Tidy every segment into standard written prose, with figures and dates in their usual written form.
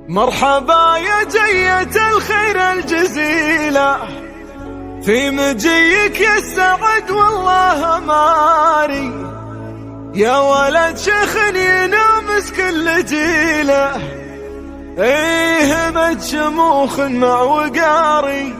مرحبا يا جية الخير الجزيلة، في مجيك يا السعد والله ماري، يا ولد شيخ ينامس كل جيله، ايه بد شموخ مع وقاري،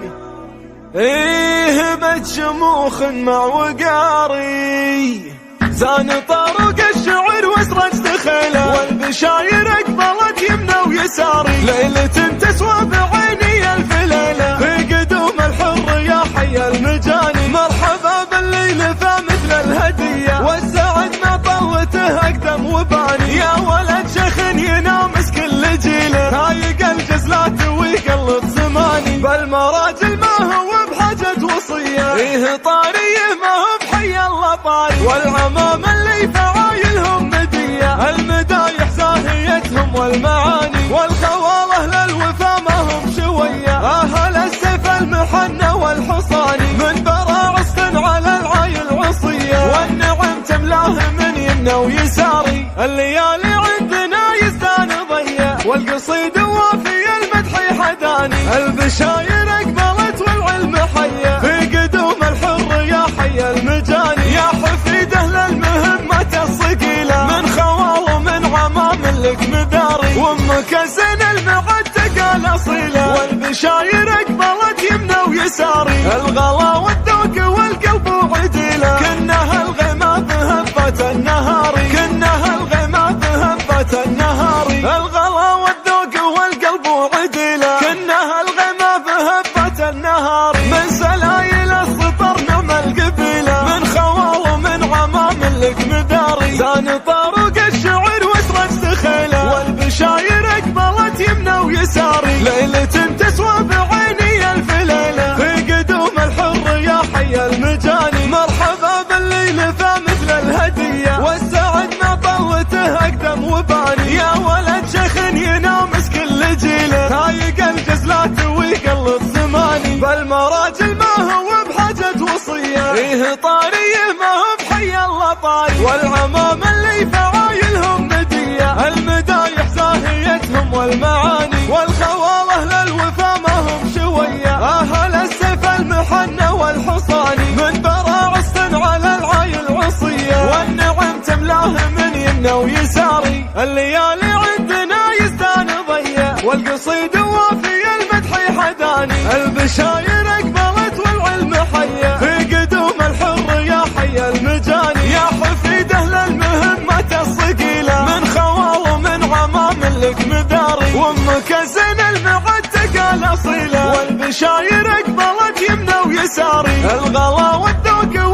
ايه بد شموخ مع وقاري، زان طرق الشعر واسرج دخله، والبشاير اقبلت يمنى ويساري، ليلة تسوى بعيني الف ليلة، في قدوم الحر يا حي المجاني، مرحبا بالليل فمثل الهدية، والسعد ما طوته اقدم وباني، يا ولد شيخ ينامس كل جيله، رايق الجزلات ويقلب زماني، بالمراجل ما هو بحاجة وصية، ايه طاريه ما هو بحي الله طاري، والعمام اللي فعايلهم مدية، المدايح زاهيتهم والمعاني، والخواله للوفا ما هم شوية، اهل السيف المحنة والحصاني، من براعس على العايل عصية، والنعم تملاه من يمنى ويساري، الليالي عندنا يزدان ضية، والقصيد وافي المدح حداني، البشاير اقبلت والعلم حية، في قدوم الحر يا حي المجاني، يا حفيده للمهمة الصقيلة، من خوال ومن عمام لك مداري، وامك زين المعتقة الاصيلة، والبشاير اقبلت يمنى ويساري، الغلا والذوق والقلب وعديلة، كنها الغما بهبة النهار، كنها الغما بهبة النهار، الغلا والذوق والقلب وعديلة، كنها الغما بهبة النهار، من سلايل السطر نعم القبيلة، من خوال ومن عمام لك مداري، زان طرق الشعر واسرج دخيله، والبشاير اقبلت يمنى ويساري، ليلة تسوى بعيني الف ليلة، في قدوم الحر يا حي المجاني، مرحبا بالليل فمثل الهدية، والسعد ما طوته اقدم وباني، يا ولد شيخ ينامس كل جيله، رايق الجزلات ويقلب زماني، بالمراجل ما هو بحاجة وصية، ايه طاريه ما هو بحي الله طاري، والعمام اللي فعايلهم مدية، المدايح زاهيتهم والمعاني، والخواله للوفا ما هم شوية، اهل السيف المحنة والحصاني، من براعس على العايل عصية، والنعم تملاه من يمنى ويساري، الليالي عندنا يزدان ضية، والقصيد وافي المدح حداني، البشاير اقبلت والعلم حية، في قدوم الحر يا حي المجاني، يا حفيده للمهمة الصقيلة، من خوال ومن عمام لك مداري، وامك زين المعتقة الاصيلة، والبشاير اقبلت يمنى ويساري، الغلا والذوق